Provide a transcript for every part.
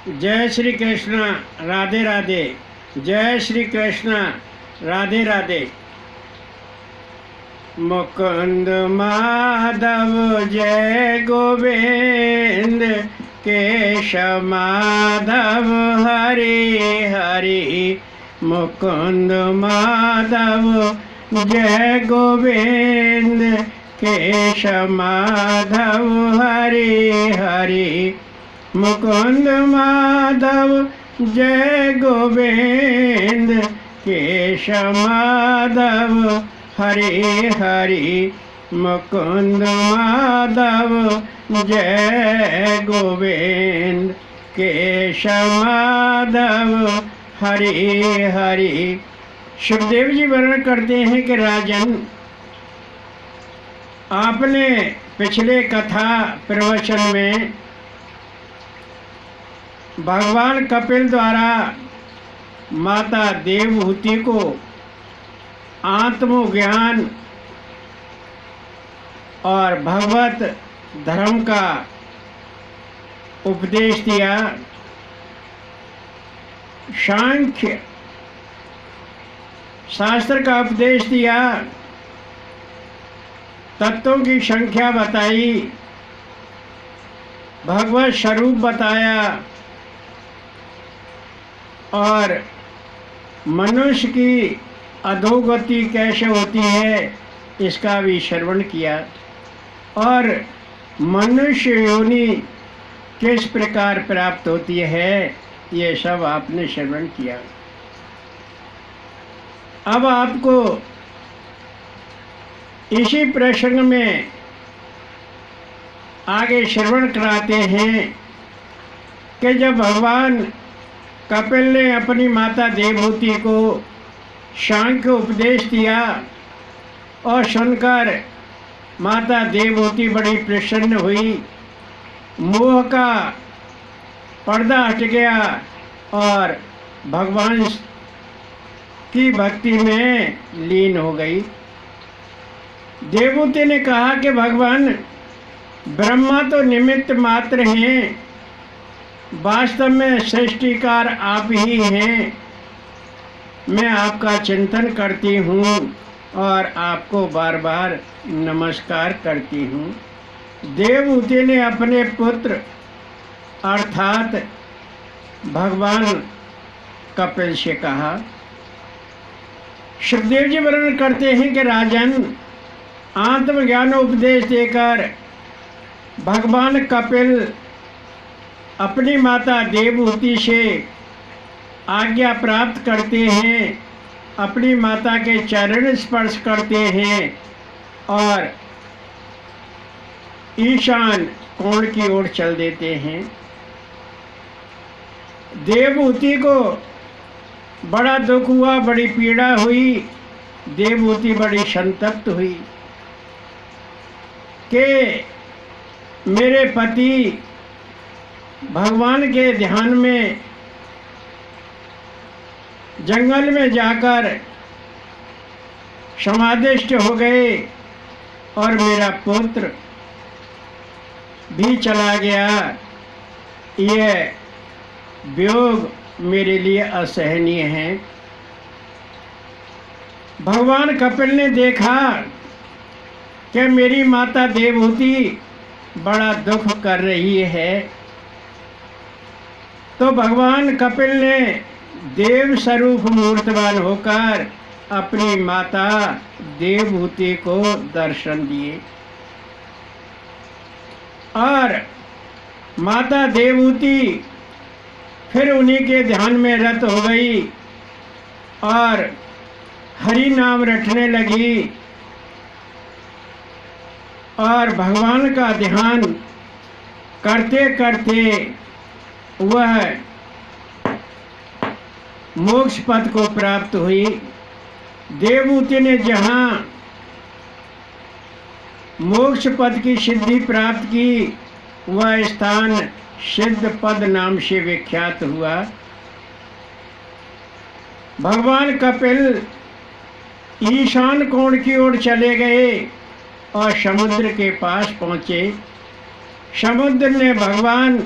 जय श्री कृष्ण। राधे राधे। जय श्री कृष्ण। राधे राधे। मुकुंद माधव जय गोविंद, केशव माधव हरि हरि। मुकुंद माधव जय गोविंद, केशव माधव हरि हरि। मुकुंद माधव जय गोविंद, केशव माधव हरि हरि। मुकुंद माधव जय गोविंद, केशव माधव हरि हरि। सुखदेव जी वर्णन करते हैं कि राजन, आपने पिछले कथा प्रवचन में भगवान कपिल द्वारा माता देवहूति को आत्मज्ञान और भगवत धर्म का उपदेश दिया। सांख्य शास्त्र का उपदेश दिया, तत्वों की संख्या बताई, भगवत स्वरूप बताया और मनुष्य की अधोगति कैसे होती है इसका भी श्रवण किया, और मनुष्य योनि किस प्रकार प्राप्त होती है ये सब आपने श्रवण किया। अब आपको इसी प्रसंग में आगे श्रवण कराते हैं कि जब भगवान कपिल ने अपनी माता देवहूति को सांख्य उपदेश दिया और सुनकर माता देवहूति बड़ी प्रसन्न हुई, मोह का पर्दा हट गया और भगवान की भक्ति में लीन हो गई। देवहूति ने कहा कि भगवान, ब्रह्मा तो निमित्त मात्र हैं, वास्तव में सृष्टिकार आप ही हैं। मैं आपका चिंतन करती हूँ और आपको बार बार नमस्कार करती हूँ। देवहूति ने अपने पुत्र अर्थात भगवान कपिल से कहा। सुखदेव जी वर्णन करते हैं कि राजन, आत्मज्ञान उपदेश देकर भगवान कपिल अपनी माता देवहूति से आज्ञा प्राप्त करते हैं, अपनी माता के चरण स्पर्श करते हैं और ईशान कोण की ओर चल देते हैं। देवहूति को बड़ा दुख हुआ, बड़ी पीड़ा हुई। देवहूति बड़ी संतप्त हुई कि मेरे पति भगवान के ध्यान में जंगल में जाकर समाधिष्ट हो गए और मेरा पुत्र भी चला गया। यह वियोग मेरे लिए असहनीय है। भगवान कपिल ने देखा कि मेरी माता देवहूति बड़ा दुख कर रही है, तो भगवान कपिल ने देव स्वरूप मूर्तवान होकर अपनी माता देवहूति को दर्शन दिए और माता देवहूति फिर उन्हीं के ध्यान में रत हो गई और हरि नाम रटने लगी और भगवान का ध्यान करते करते वह मोक्ष पद को प्राप्त हुई। देवहूति ने जहाँ मोक्ष पद की सिद्धि प्राप्त की, वह स्थान सिद्ध पद नाम से विख्यात हुआ। भगवान कपिल ईशान कोण की ओर चले गए और समुद्र के पास पहुँचे। समुद्र ने भगवान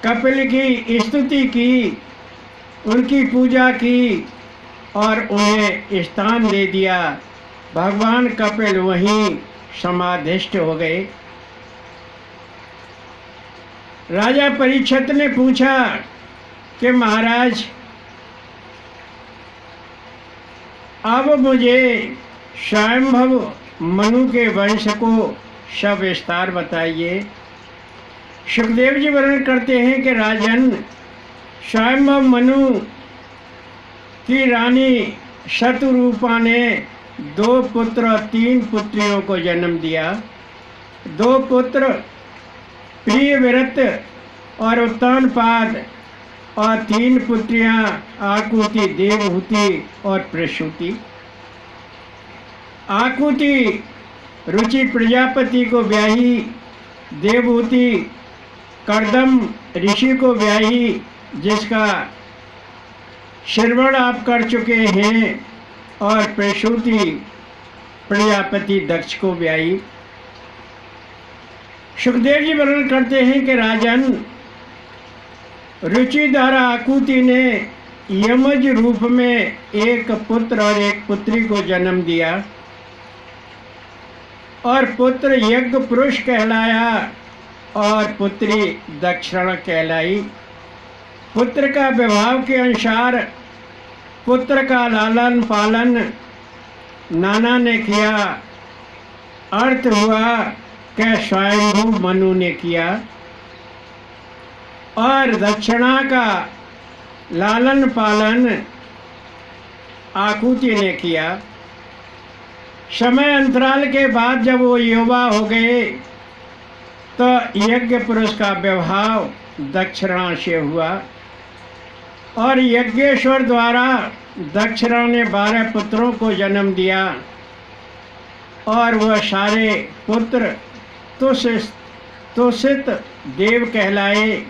कपिल की स्तुति की, उनकी पूजा की और उन्हें स्थान दे दिया। भगवान कपिल वहीं समाधिष्ठ हो गए। राजा परीक्षित ने पूछा कि महाराज, अब मुझे स्वयंभव मनु के वंश को सविस्तार बताइए। सुखदेव जी वर्णन करते हैं कि राजन, स्वयंभव मनु की रानी शतरूपा ने 2 पुत्र और 3 पुत्रियों को जन्म दिया। 2 पुत्र प्रियव्रत और उत्तानपाद और 3 पुत्रियां आकुति, देवहूति और प्रसूति। आकुति रुचि प्रजापति को ब्याही, देवहूति कर्दम ऋषि को ब्याही, जिसका श्रवण आप कर चुके हैं, और प्रसूति प्रजापति दक्ष को ब्याही। सुखदेव जी वर्णन करते हैं कि राजन, रुचि द्वारा आकुति ने यमज रूप में 1 पुत्र और 1 पुत्री को जन्म दिया, और पुत्र यज्ञ पुरुष कहलाया और पुत्री दक्षिणा कहलाई। पुत्र का विभाव के अनुसार पुत्र का लालन पालन नाना ने किया। अर्थ हुआ कि स्वयंभू मनु ने किया, और दक्षिणा का लालन पालन आकुति ने किया। समय अंतराल के बाद जब वो युवा हो गए तो यज्ञ पुरुष का विवाह दक्षिणा से हुआ, और यज्ञेश्वर द्वारा दक्षिणा ने 12 पुत्रों को जन्म दिया, और वह सारे पुत्र तुषित देव कहलाए।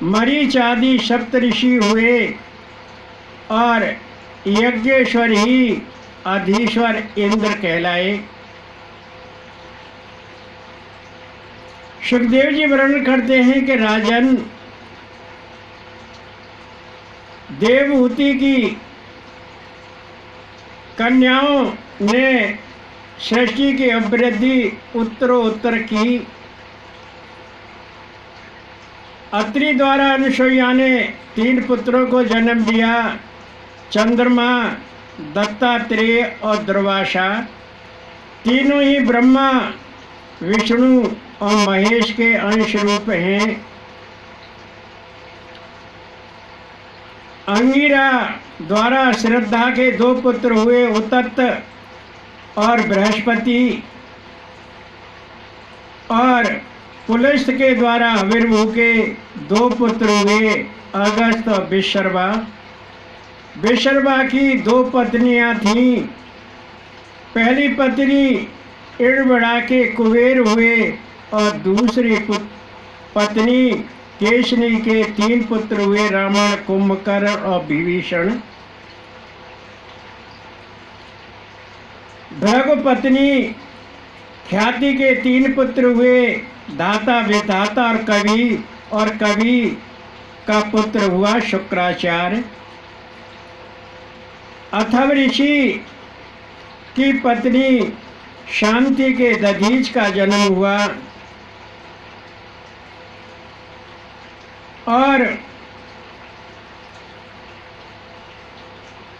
मरीच आदि सप्तऋषि हुए, और यज्ञेश्वर ही अधीश्वर इंद्र कहलाए। सुखदेव जी वर्णन करते हैं कि राजन, देवहूति की कन्याओं ने सृष्टि की अभिवृद्धि उत्तरोत्तर की। अत्रि द्वारा अनुसुईया ने 3 पुत्रों को जन्म दिया, चंद्रमा, दत्तात्रेय और दुर्वासा। तीनों ही ब्रह्मा, विष्णु और महेश के अंश रूप हैं। अंगिरा द्वारा श्रद्धा के 2 पुत्र हुए, उतत्त और बृहस्पति, और पुलस्त्य के द्वारा हविर्भू के 2 पुत्र हुए, अगस्त और विश्रवा। विश्रवा की 2 पत्नियां थीं। पहली पत्नी इड़बड़ा के कुबेर हुए, और दूसरी पत्नी केशनी के 3 पुत्र हुए, रावण, कुंभकर्ण और विभीषण। भृगुपत्नी ख्याति के 3 पुत्र हुए, धाता, विधाता और कवि का पुत्र हुआ शुक्राचार्य। अथर्व ऋषि की पत्नी शांति के दधीच का जन्म हुआ, और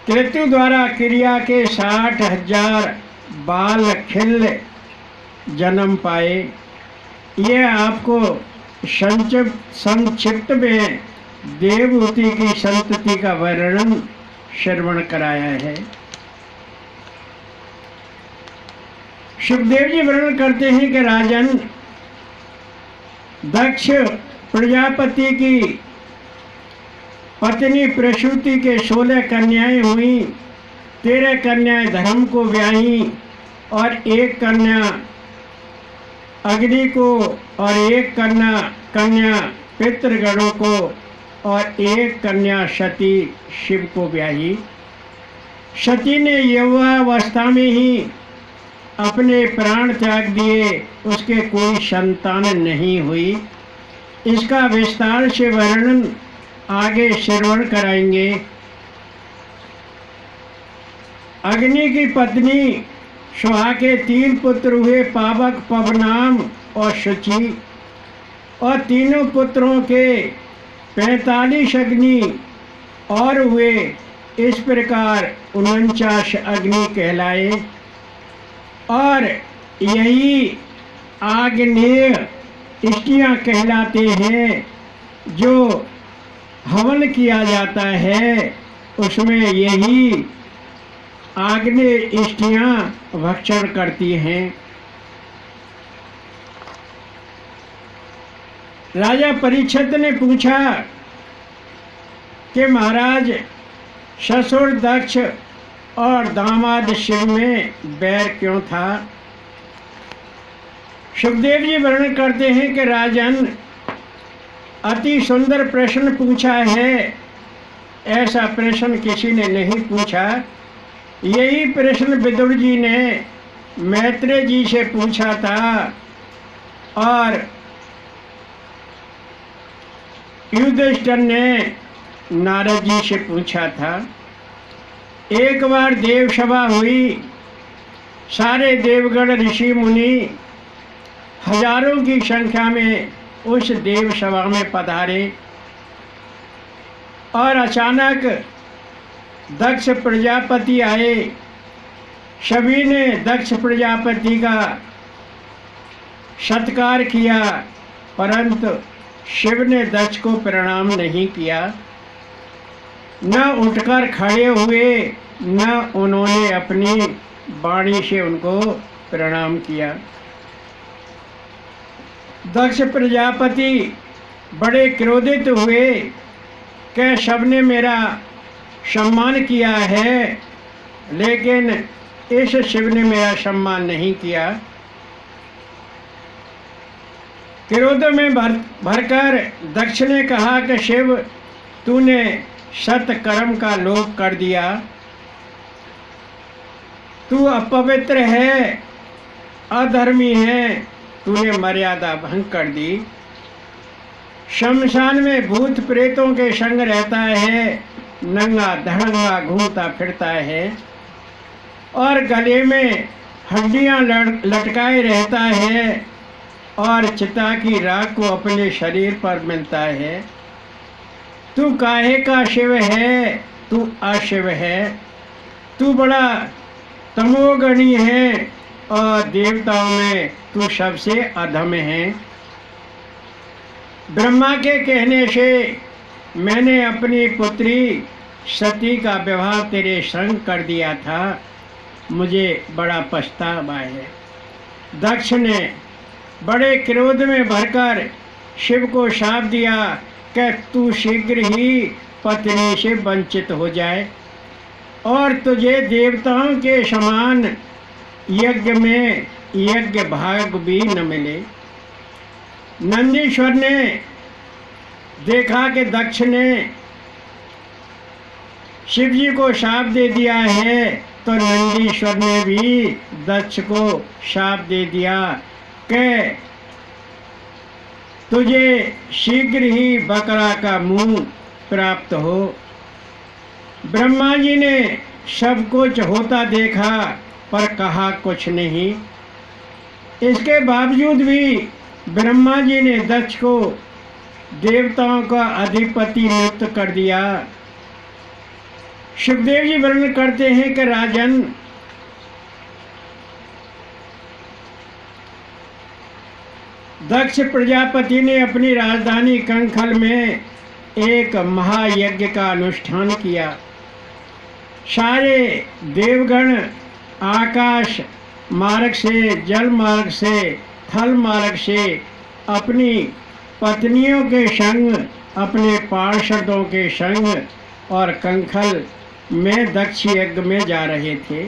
कृत्यु द्वारा क्रिया के 60,000 बाल खिल जन्म पाए। यह आपको संक्षिप्त में देवहूति की संतति का वर्णन श्रवण कराया है। सुखदेव जी वर्णन करते हैं कि राजन, दक्ष प्रजापति की पत्नी प्रसूति के 16 कन्याएं हुई। 13 कन्याएं धर्म को ब्याही, और 1 कन्या अग्नि को, और 1 कन्या पितृगणों को, और 1 कन्या सती शिव को ब्याही। सती ने यौवावस्था में ही अपने प्राण त्याग दिए, उसके कोई संतान नहीं हुई। इसका विस्तार से वर्णन आगे श्रवण कराएंगे। अग्नि की पत्नी सुहा के 3 पुत्र हुए, पावक, पवनाम और शुचि, और तीनों पुत्रों के 45 अग्नि और हुए। इस प्रकार 49 अग्नि कहलाए, और यही आग्नेय इष्टियाँ कहलाते हैं। जो हवन किया जाता है उसमें यही आग्नेय इष्टियाँ भक्षण करती हैं। राजा परीक्षित ने पूछा कि महाराज, ससुर दक्ष और दामाद शिव में बैर क्यों था? सुखदेव जी वर्णन करते हैं कि राजन, अति सुंदर प्रश्न पूछा है। ऐसा प्रश्न किसी ने नहीं पूछा। यही प्रश्न विदुर जी ने मैत्रेय जी से पूछा था, और युधिष्ठिर ने नारद जी से पूछा था। एक बार देव सभा हुई। सारे देवगण, ऋषि मुनि हजारों की संख्या में उस देव सभा में पधारे, और अचानक दक्ष प्रजापति आए। सभी ने दक्ष प्रजापति का सत्कार किया, परंतु शिव ने दक्ष को प्रणाम नहीं किया। न उठकर खड़े हुए, न उन्होंने अपनी वाणी से उनको प्रणाम किया। दक्ष प्रजापति बड़े क्रोधित हुए कि सबने मेरा सम्मान किया है, लेकिन इस शिव ने मेरा सम्मान नहीं किया। क्रोध में भरकर दक्ष ने कहा कि शिव, तूने सत्कर्म का लोप कर दिया। तू अपवित्र है, अधर्मी है, तूने मर्यादा भंग कर दी। शमशान में भूत प्रेतों के संग रहता है, नंगा धड़ंगा घूमता फिरता है, और गले में हड्डियां लटकाए रहता है, और चिता की राख को अपने शरीर पर मिलता है। तू काहे का शिव है? तू अशिव है। तू बड़ा तमोगणी है, और देवताओं में तू सबसे अधम है। ब्रह्मा के कहने से मैंने अपनी पुत्री सती का विवाह तेरे संग कर दिया था। मुझे बड़ा पछतावा है। दक्ष ने बड़े क्रोध में भरकर शिव को शाप दिया कि तू शीघ्र ही पत्नी से वंचित हो जाए, और तुझे देवताओं के समान यज्ञ में यज्ञ भाग भी न मिले। नंदीश्वर ने देखा कि दक्ष ने शिव जी को शाप दे दिया है, तो नंदीश्वर ने भी दक्ष को शाप दे दिया कि तुझे शीघ्र ही बकरा का मुंह प्राप्त हो। ब्रह्मा जी ने सब कुछ होता देखा, पर कहा कुछ नहीं। इसके बावजूद भी ब्रह्मा जी ने दक्ष को देवताओं का अधिपति नियुक्त कर दिया। सुखदेव जी वर्णन करते हैं कि राजन, दक्ष प्रजापति ने अपनी राजधानी कंखल में एक महायज्ञ का अनुष्ठान किया। सारे देवगण आकाश मार्ग से, जल मार्ग से, थल मार्ग से अपनी पत्नियों के संग, अपने पार्षदों के संग और कंखल में दक्ष यज्ञ में जा रहे थे।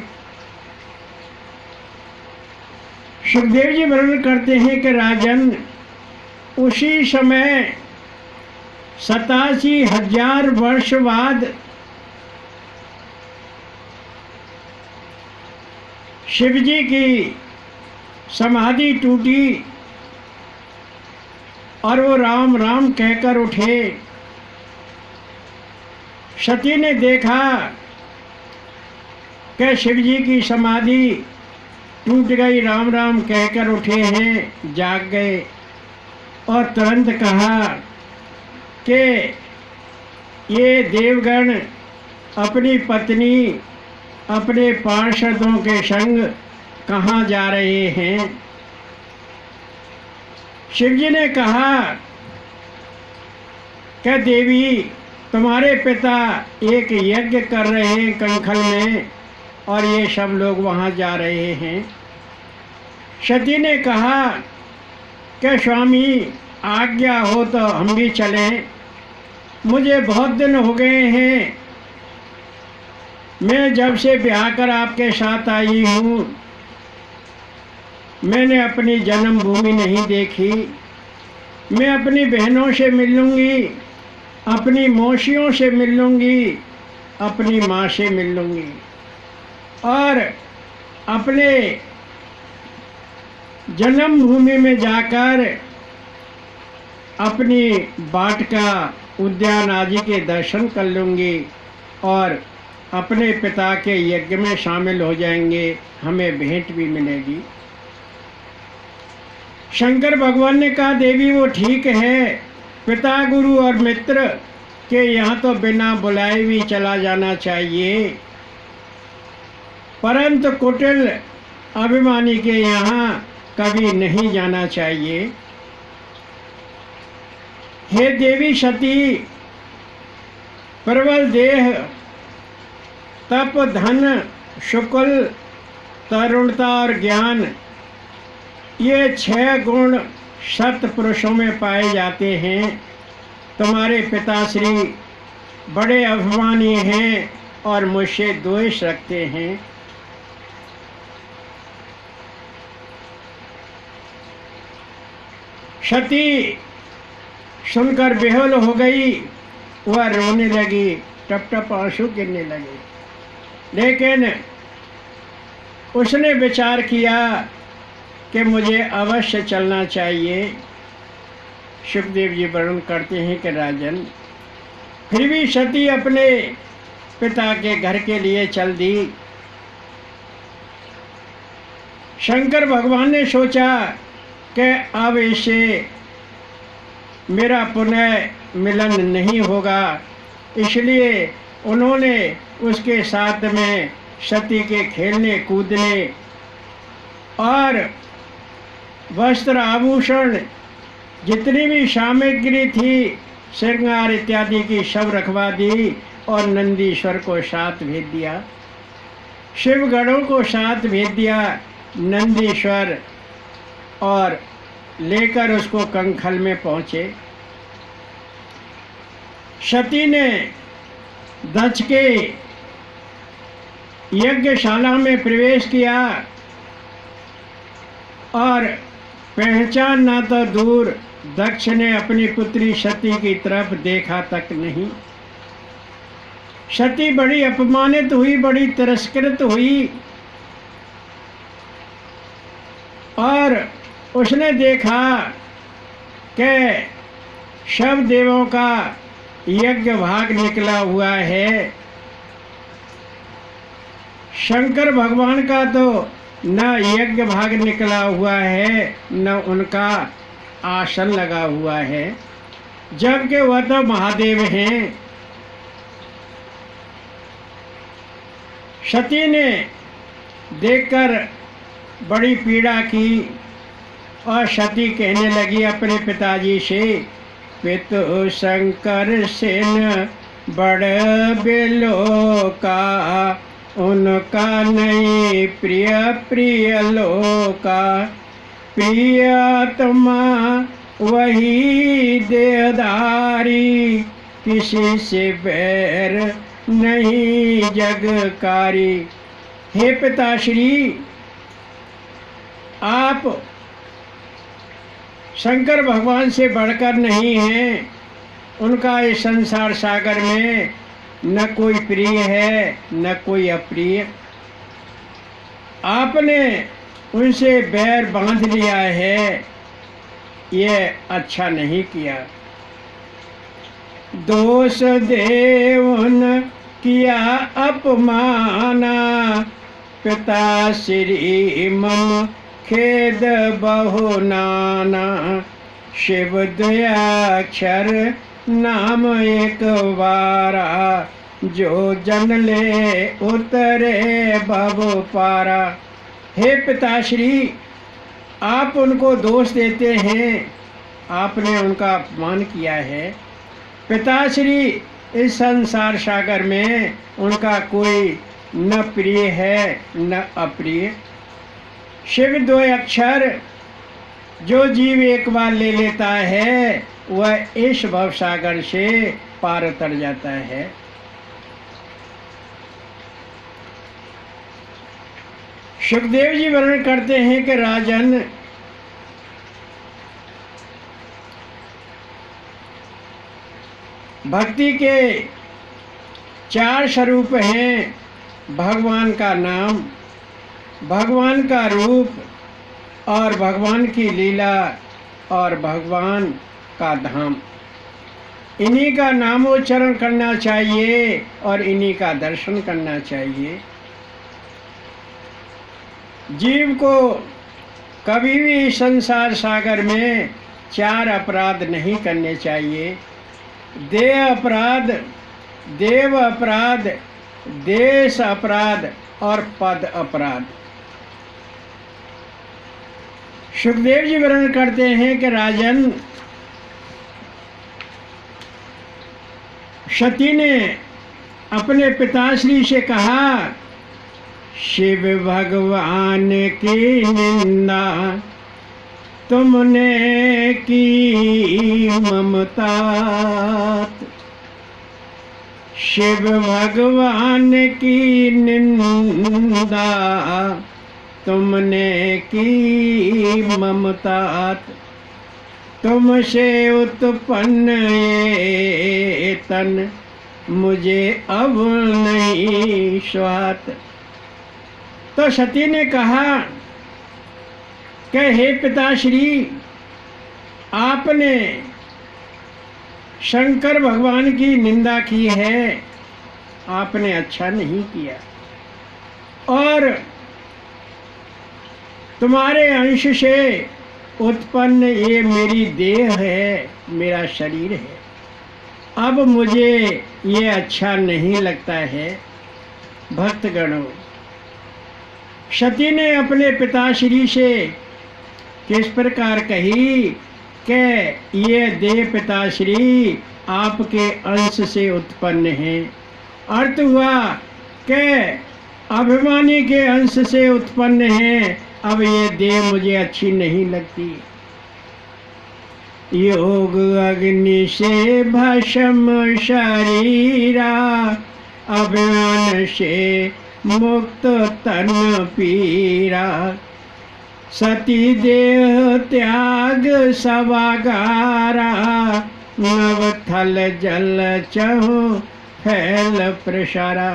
सुखदेव जी वर्णन करते हैं कि राजन, उसी समय 87,000 वर्ष बाद शिवजी की समाधि टूटी, और वो राम राम कहकर उठे। सती ने देखा कि शिव जी की समाधि टूट गई, राम राम कहकर उठे हैं, जाग गए और तुरंत कहा कि ये देवगण अपनी पत्नी अपने पार्षदों के संग कहाँ जा रहे हैं। शिव जी ने कहा कि देवी, तुम्हारे पिता एक यज्ञ कर रहे हैं कंखल में और ये सब लोग वहाँ जा रहे हैं। सती ने कहा कि स्वामी, आज्ञा हो तो हम भी चलें। मुझे बहुत दिन हो गए हैं, मैं जब से ब्याह कर आपके साथ आई हूँ, मैंने अपनी जन्मभूमि नहीं देखी। मैं अपनी बहनों से मिल लूँगी, अपनी मौसियों से मिल लूँगी, अपनी माँ से मिल लूँगी और अपने जन्मभूमि में जाकर अपनी वाटिका, उद्यान आदि के दर्शन कर लूँगी और अपने पिता के यज्ञ में शामिल हो जाएंगे, हमें भेंट भी मिलेगी। शंकर भगवान ने कहा, देवी वो ठीक है, पिता, गुरु और मित्र के यहाँ तो बिना बुलाए भी चला जाना चाहिए, परंतु कुटिल अभिमानी के यहाँ कभी नहीं जाना चाहिए। हे देवी सती, प्रबल देह, तप, धन, शुक्ल, तरुणता और ज्ञान, ये 6 गुण सत पुरुषों में पाए जाते हैं। तुम्हारे पिताश्री बड़े अभिमानी हैं और मुझसे द्वेष रखते हैं। सती सुनकर बेहोश हो गई, वह रोने लगी, टप टप आंसू गिरने लगे। लेकिन उसने विचार किया कि मुझे अवश्य चलना चाहिए। सुखदेव जी वर्णन करते हैं कि राजन, फिर भी सती अपने पिता के घर के लिए चल दी। शंकर भगवान ने सोचा कि अब इससे मेरा पुनः मिलन नहीं होगा, इसलिए उन्होंने उसके साथ में सती के खेलने कूदने और वस्त्र आभूषण जितनी भी सामग्री थी, श्रृंगार इत्यादि की सब रखवा दी और नंदीश्वर को साथ भेज दिया, शिवगणों को साथ भेज दिया। नंदीश्वर और लेकर उसको कंखल में पहुँचे। सती ने दक्ष के यज्ञशाला में प्रवेश किया और पहचान ना तो दूर, दक्ष ने अपनी पुत्री सती की तरफ देखा तक नहीं। सती बड़ी अपमानित हुई, बड़ी तिरस्कृत हुई और उसने देखा कि सब देवों का यज्ञ भाग निकला हुआ है, शंकर भगवान का तो न यज्ञ भाग निकला हुआ है, न उनका आसन लगा हुआ है, जबकि वह तो महादेव हैं। सती ने देखकर बड़ी पीड़ा की और सती कहने लगी अपने पिताजी से, पितु शंकर सेन बड़ बेलोका, उनका नहीं प्रिय प्रिय लोका, प्रियतमा वही देहधारी, किसी से बैर नहीं जगकारी। हे पिताश्री, आप शंकर भगवान से बढ़कर नहीं हैं, उनका इस संसार सागर में न कोई प्रिय है न कोई अप्रिय। आपने उनसे बैर बांध लिया है ये अच्छा नहीं किया। दोष देवन किया अपमाना, पिता श्री मम खेद बहु नाना। शिव द्वयाक्षर नाम एक बारा, जो जन ले उतरे भव पारा। हे पिताश्री, आप उनको दोष देते हैं, आपने उनका अपमान किया है। पिताश्री, इस संसार सागर में उनका कोई न प्रिय है न अप्रिय। शिव दो अक्षर जो जीव एक बार ले लेता है वह इस भव सागर से पार उतर जाता है। सुखदेव जी वर्णन करते हैं कि राजन, भक्ति के 4 स्वरूप हैं। भगवान का नाम, भगवान का रूप, और भगवान की लीला, और भगवान का धाम। इन्हीं का नामोच्चारण करना चाहिए और इन्हीं का दर्शन करना चाहिए। जीव को कभी भी संसार सागर में 4 अपराध नहीं करने चाहिए। देह अपराध, देव अपराध, देश अपराध और पद अपराध। सुखदेव जी वर्णन करते हैं कि राजन, सती ने अपने पिताश्री से कहा, शिव भगवान की निंदा तुमने की ममता। शिव भगवान की निंदा तुमने की ममता। तुमसे उत्पन्न ये तन मुझे अब नहीं स्वात। तो सती ने कहा कि हे पिताश्री, आपने शंकर भगवान की निंदा की है, आपने अच्छा नहीं किया। और तुम्हारे अंश से उत्पन्न ये मेरी देह है, मेरा शरीर है। अब मुझे ये अच्छा नहीं लगता है। भक्तगणों, सती ने अपने पिताश्री से किस प्रकार कही कि ये देह पिताश्री आपके अंश से उत्पन्न है। अर्थ हुआ कि अभिमानी के अंश से उत्पन्न है। अब ये देह मुझे अच्छी नहीं लगती। योग अग्नि से भस्म शरीरा, अभिमान से मुक्त तन पीरा। सती देह त्याग सवागारा, नव थल जल चहु फैल प्रसारा।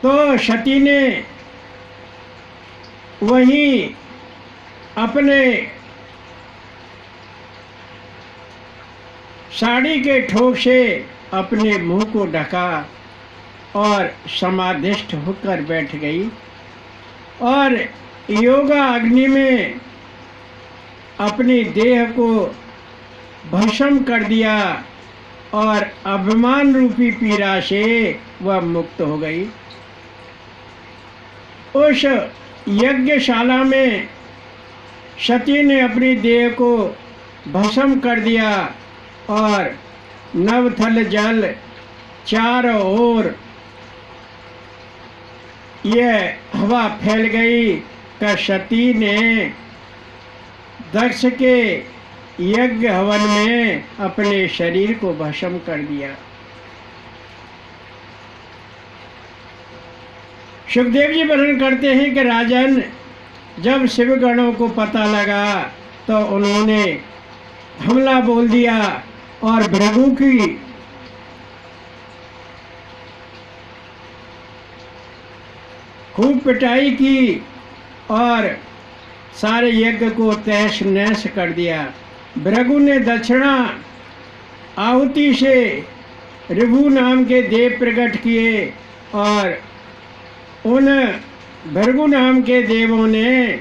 तो सती ने वहीं अपने साड़ी के ठोक से अपने मुंह को ढका और समाधिष्ठ होकर बैठ गई और योगा अग्नि में अपनी देह को भस्म कर दिया और अभिमान रूपी पीड़ा से वह मुक्त हो गई। उस यज्ञशाला में सती ने अपनी देह को भस्म कर दिया और नवथल जल चारों ओर यह हवा फैल गई कि सती ने दक्ष के यज्ञ हवन में अपने शरीर को भस्म कर दिया। सुखदेव जी वर्णन करते हैं कि राजन, जब शिवगणों को पता लगा तो उन्होंने हमला बोल दिया और भृगु की खूब पिटाई की और सारे यज्ञ को तहस नहस कर दिया। भृगु ने दक्षिणा आहुति से ऋभु नाम के देव प्रकट किए और उन भृगु नाम के देवों ने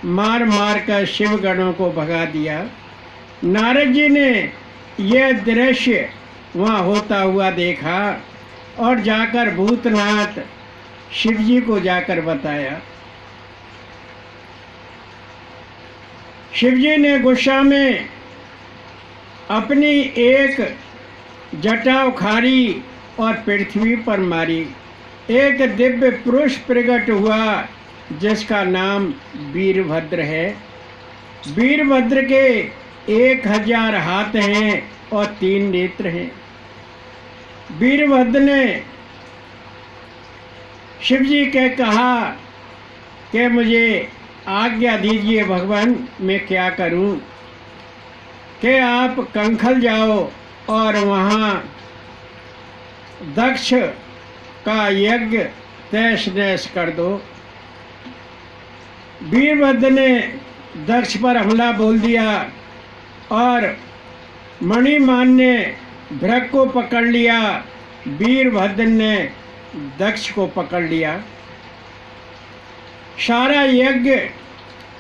मार मार कर शिव गणों को भगा दिया। नारद जी ने यह दृश्य वहाँ होता हुआ देखा और जाकर भूतनाथ शिव जी को जाकर बताया। शिव जी ने गुस्सा में अपनी एक जटा उखाड़ी और पृथ्वी पर मारी। एक दिव्य पुरुष प्रकट हुआ जिसका नाम वीरभद्र है। वीरभद्र के 1000 हाथ हैं और 3 नेत्र हैं। वीरभद्र ने शिव जी के कहा कि मुझे आज्ञा दीजिए भगवान, मैं क्या करूं? कि आप कंखल जाओ और वहाँ दक्ष का यज्ञ तहस नहस कर दो। वीरभद्र ने दक्ष पर हमला बोल दिया और मणिमान ने भृग को पकड़ लिया। वीरभद्र ने दक्ष को पकड़ लिया। सारा यज्ञ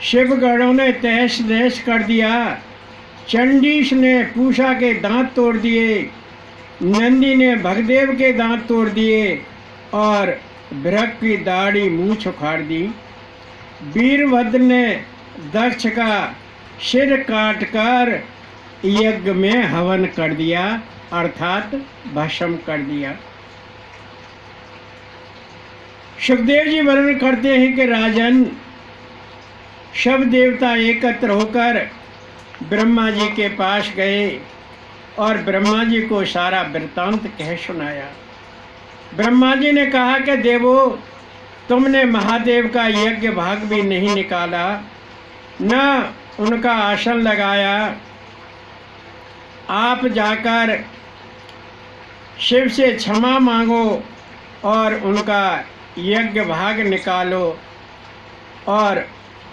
शिवगणों ने तहस नहस कर दिया। चंडीश ने पूषा के दांत तोड़ दिए, नंदी ने भगदेव के दांत तोड़ दिए और भृग की दाढ़ी मूंछ उखाड़ दी। वीरभद्र ने दक्ष का सिर काटकर यज्ञ में हवन कर दिया, अर्थात भस्म कर दिया। सुखदेव जी वर्णन करते हैं कि राजन, सब देवता एकत्र होकर ब्रह्मा जी के पास गए और ब्रह्मा जी को सारा वृत्तांत कह सुनाया। ब्रह्मा जी ने कहा कि देवो, तुमने महादेव का यज्ञ भाग भी नहीं निकाला, न उनका आसन लगाया। आप जाकर शिव से क्षमा मांगो और उनका यज्ञ भाग निकालो और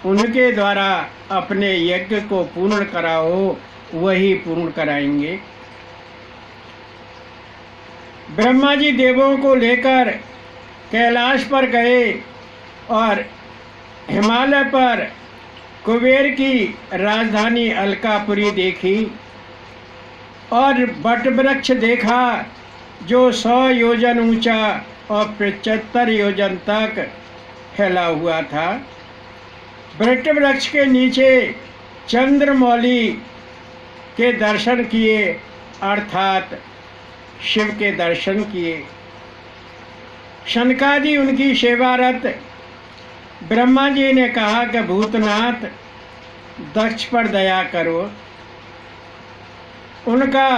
उनके द्वारा अपने यज्ञ को पूर्ण कराओ, वही पूर्ण कराएंगे। ब्रह्मा जी देवों को लेकर कैलाश पर गए और हिमालय पर कुबेर की राजधानी अलकापुरी देखी और वट वृक्ष देखा जो 100 योजन ऊंचा और 75 योजन तक फैला हुआ था। वट वृक्ष के नीचे चंद्रमौली के दर्शन किए, अर्थात शिव के दर्शन किए। शनकादि उनकी सेवारत। ब्रह्मा जी ने कहा कि भूतनाथ, दक्ष पर दया करो, उनका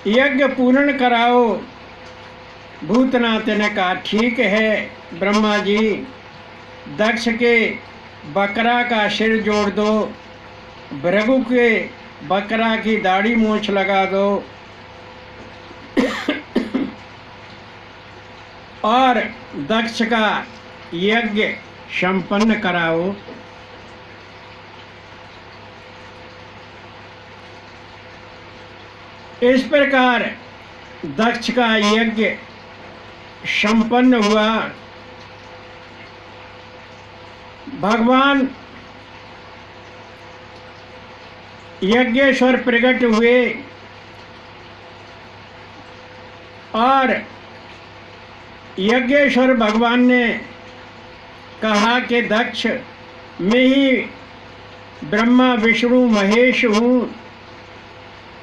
यज्ञ पूर्ण कराओ। भूतनाथ ने कहा ठीक है ब्रह्मा जी, दक्ष के बकरा का सिर जोड़ दो, भृगु के बकरा की दाढ़ी मूंछ लगा दो और दक्ष का यज्ञ संपन्न कराओ। इस प्रकार दक्ष का यज्ञ संपन्न हुआ। भगवान यज्ञेश्वर प्रकट हुए और यज्ञेश्वर भगवान ने कहा कि दक्ष, मैं ही ब्रह्मा विष्णु महेश हूँ,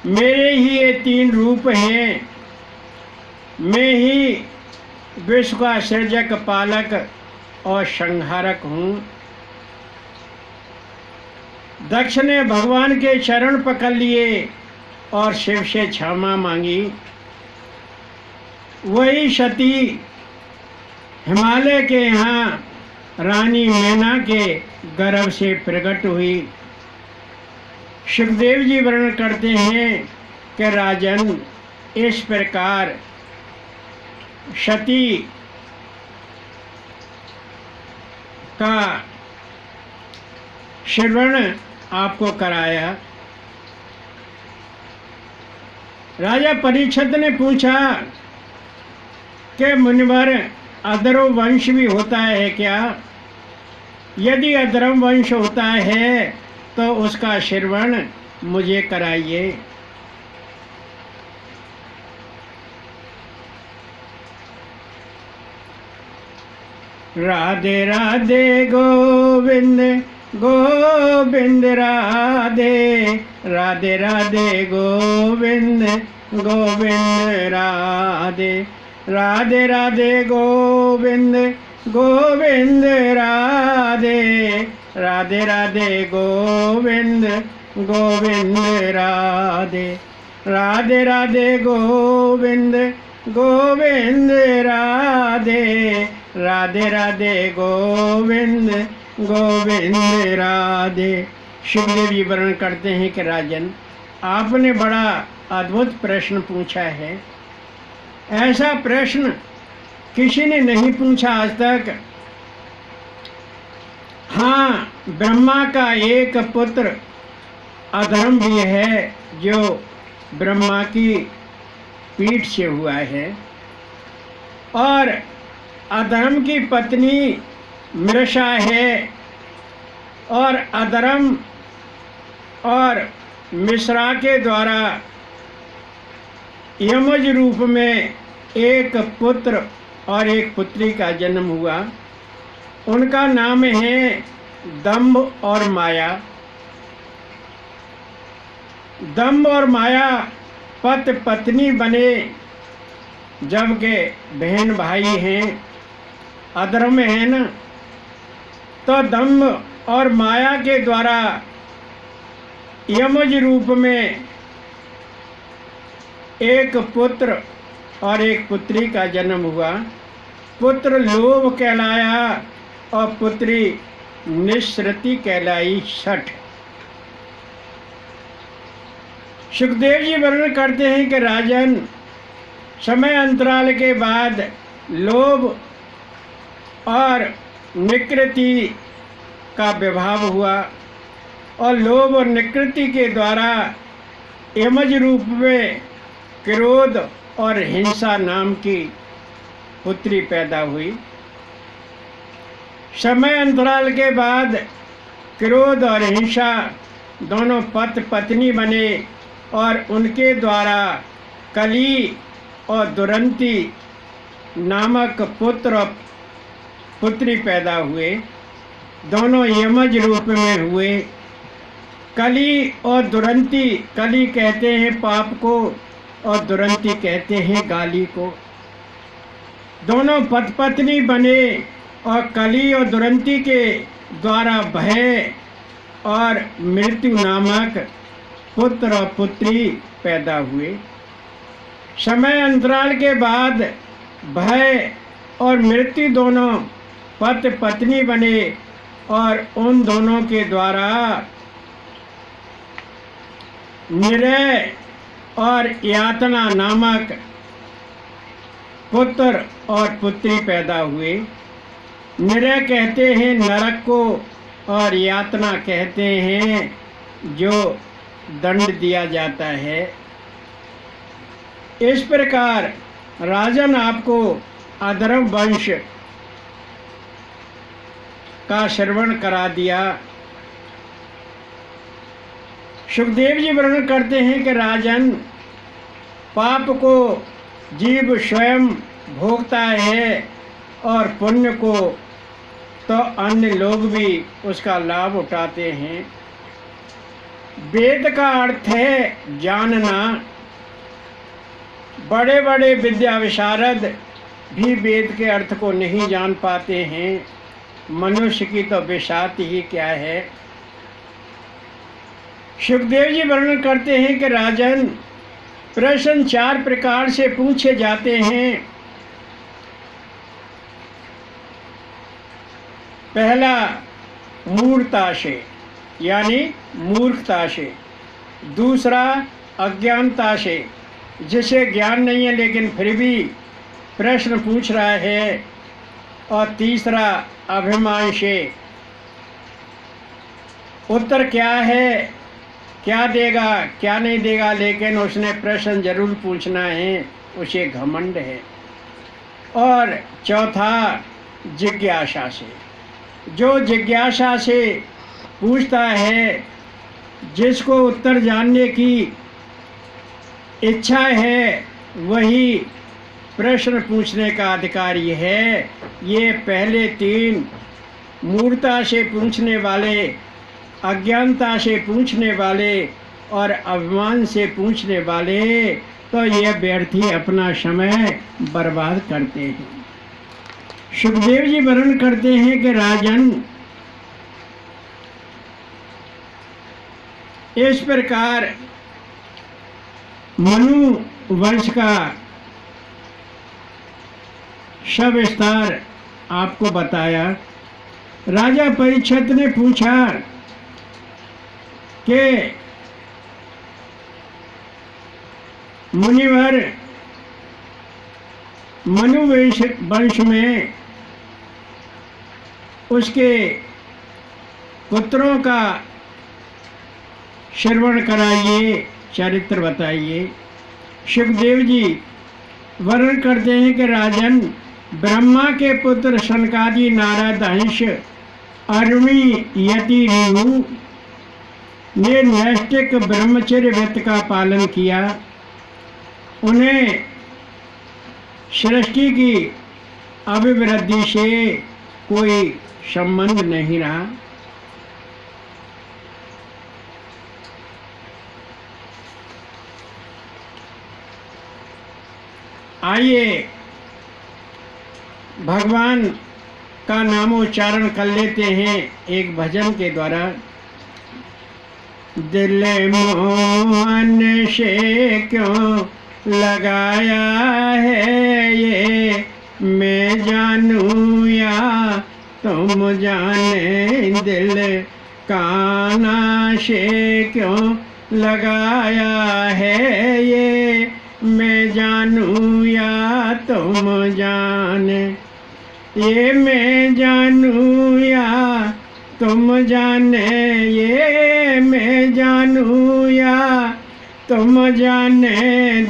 मेरे ही ये 3 रूप हैं, मैं ही विश्व का सृजक, पालक और संहारक हूँ। दक्ष ने भगवान के चरण पकड़ लिए और शिव से क्षमा मांगी। वही सती हिमालय के यहाँ रानी मैना के गर्भ से प्रकट हुई। सुखदेव जी वर्णन करते हैं कि राजन, इस प्रकार सती का श्रवण आपको कराया। राजा परीक्षित ने पूछा कि मुनिवर, अधर्व वंश भी होता है क्या? यदि अधर्व वंश होता है तो उसका श्रवण मुझे कराइए। राधे राधे गोविंद गोविंद राधे, राधे राधे गोविंद गोविंद राधे, राधे राधे गोविंद गोविंद राधे, राधे राधे गोविंद गोविंद राधे, राधे राधे गोविंद गोविंद राधे, राधे राधे गोविंद गोविंद राधे। शिवदेव जी वर्णन करते हैं कि राजन, आपने बड़ा अद्भुत प्रश्न पूछा है। ऐसा प्रश्न किसी ने नहीं पूछा आज तक। हाँ, ब्रह्मा का एक पुत्र अधर्म भी है जो ब्रह्मा की पीठ से हुआ है, और अधर्म की पत्नी मृषा है, और अधर्म और मिश्रा के द्वारा यमज रूप में एक पुत्र और एक पुत्री का जन्म हुआ। उनका नाम है दंभ और माया। दंभ और माया पति पत्नी बने, जबकि बहन भाई हैं, अधर्म है ना। तो दंभ और माया के द्वारा यमज रूप में एक पुत्र और एक पुत्री का जन्म हुआ। पुत्र लोभ कहलाया और पुत्री निःसृति कहलाई छठ। सुखदेव जी वर्णन करते हैं कि राजन, समय अंतराल के बाद लोभ और निकृति का विभाव हुआ, और लोभ और निकृति के द्वारा यमज रूप में क्रोध और हिंसा नाम की पुत्री पैदा हुई। समय अंतराल के बाद क्रोध और हिंसा दोनों पति पत्नी बने, और उनके द्वारा कली और दुरंती नामक पुत्र और पुत्री पैदा हुए। दोनों यमज रूप में हुए। कली और दुरंती, कली कहते हैं पाप को और दुरंती कहते हैं गाली को। दोनों पति पत्नी बने, और कली और दुरंती के द्वारा भय और मृत्यु नामक पुत्र और पुत्री पैदा हुए। समय अंतराल के बाद भय और मृत्यु दोनों पति पत्नी बने, और उन दोनों के द्वारा निरय और यातना नामक पुत्र और पुत्री पैदा हुए। निरय कहते हैं नरक को, और यातना कहते हैं जो दंड दिया जाता है। इस प्रकार राजन आपको अधर्म वंश का श्रवण करा दिया। सुखदेव जी वर्णन करते हैं कि राजन, पाप को जीव स्वयं भोगता है, और पुण्य को तो अन्य लोग भी उसका लाभ उठाते हैं। वेद का अर्थ है जानना। बड़े बड़े विद्या विशारद भी वेद के अर्थ को नहीं जान पाते हैं। मनुष्य की तो बिसात ही क्या है। सुखदेव जी वर्णन करते हैं कि राजन, प्रश्न 4 प्रकार से पूछे जाते हैं। पहला मूर्खता से, यानी मूर्खता से। दूसरा अज्ञानता से, जिसे ज्ञान नहीं है लेकिन फिर भी प्रश्न पूछ रहा है। और तीसरा अभिमान से। उत्तर क्या है, क्या देगा क्या नहीं देगा, लेकिन उसने प्रश्न जरूर पूछना है, उसे घमंड है। और चौथा, जिज्ञासा से। जो जिज्ञासा से पूछता है, जिसको उत्तर जानने की इच्छा है, वही प्रश्न पूछने का अधिकारी है। ये पहले तीन, मूर्खता से पूछने वाले, अज्ञानता से पूछने वाले और अभिमान से पूछने वाले, तो ये व्यर्थी अपना समय बर्बाद करते हैं। सुखदेव जी वर्णन करते हैं कि राजन, इस प्रकार मनु वंश का सविस्तार आपको बताया। राजा परीक्षित ने पूछा कि मुनिवर, मनु वंश में उसके पुत्रों का श्रवण कराइए, चरित्र बताइए। सुखदेव जी वर्णन करते हैं कि राजन, ब्रह्मा के पुत्र सनकादि, नारद, अंश, अरुणी, यति, ऋभु ने नैष्ठिक ब्रह्मचर्य व्रत का पालन किया। उन्हें सृष्टि की अभिवृद्धि से कोई संबंध नहीं रहा। आइए भगवान का नामोच्चारण कर लेते हैं एक भजन के द्वारा। दिल मोहन से क्यों लगाया है ये, मैं जानूं या तुम जाने, दिल काना से क्यों लगाया है ये, मैं जानूं या तुम जाने, ये मैं जानूं या तुम जाने, ये मैं जानूं या तुम जाने,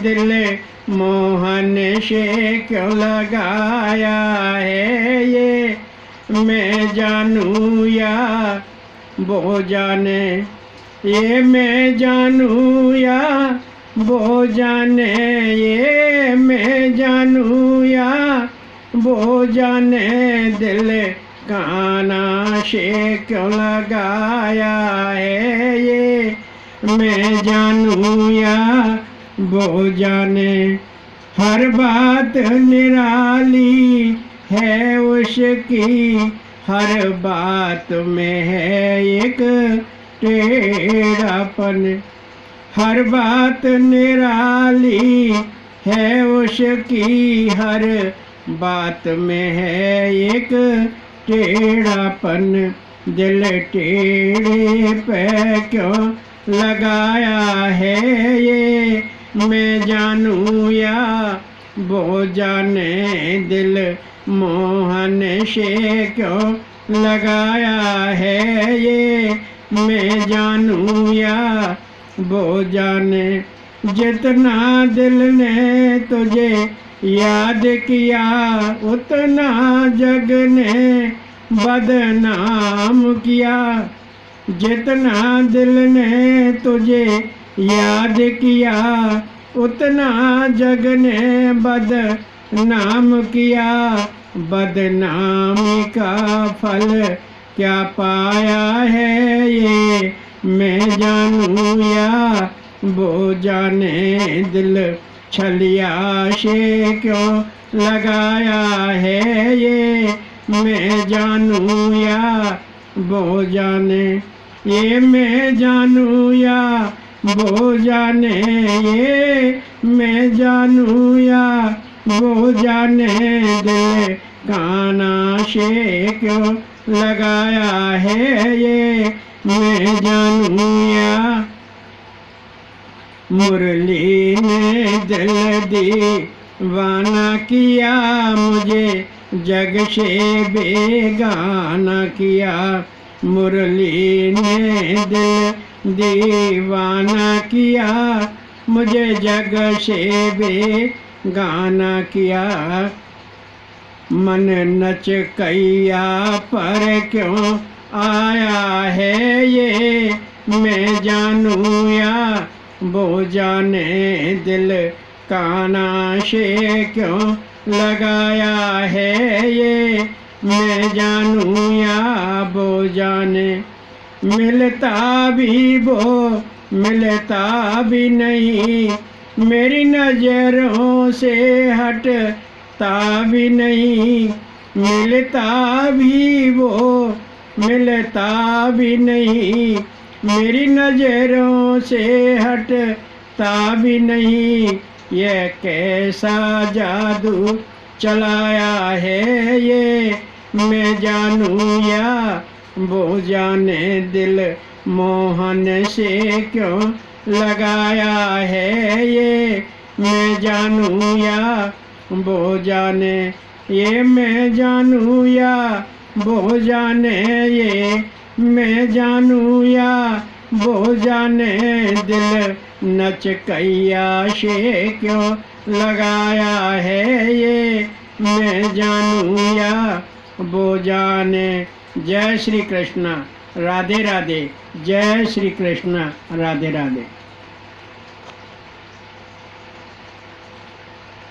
दिल मोहन से क्यों लगाया है ये, मैं जानूं या वो जाने, ये मैं जानूं या वो जाने, ये मैं जानूं या वो जाने, दिल काना से क्यों लगाया है ये, मैं जानूं या वो जाने। हर बात निराली है उसकी, हर बात में है एक टेढ़ापन, हर बात निराली है उसकी, हर बात में है एक टेढ़ापन, दिल टेढ़े पे क्यों लगाया है ये, मैं जानूं या वो जाने, दिल मोहन से क्यों लगाया है ये, मैं जानूं या वो जाने। जितना दिल ने तुझे याद किया, उतना जग ने बदनाम किया। जितना दिल ने तुझे याद किया, उतना जग ने बदनाम किया। बदनामी का फल क्या पाया है ये, मैं जानूं या वो जाने, दिल छलिया से क्यों लगाया है ये, मैं जानूं या वो जाने, ये मैं जानूं या वो जाने, ये मैं जानूं या वो जाने, दिल काना से क्यों लगाया है ये, मैं जानूं या। मुरली ने दिल दीवाना किया, मुझे जग से बेगाना किया। मुरली ने दिल दीवाना किया, मुझे जग से बेगाना किया। मन नच कैया पर क्यों आया है ये, मैं जानूं या वो जाने, दिल काना से क्यों लगाया है ये, मैं जानूं या वो जाने। मिलता भी वो मिलता भी नहीं, मेरी नजरों से हटता भी नहीं। मिलता भी वो मिलता भी नहीं, मेरी नजरों से हटता भी नहीं। ये कैसा जादू चलाया है ये, मैं जानूं या वो जाने, दिल मोहन से क्यों लगाया है ये, मैं जानूं या वो जाने। ये मैं जानूं या वो जाने, ये मैं जानूं या वो जाने, दिल नच कैया से क्यों लगाया है ये, मैं जानूं या वो जाने। जय श्री कृष्ण, राधे राधे। जय श्री कृष्ण, राधे राधे।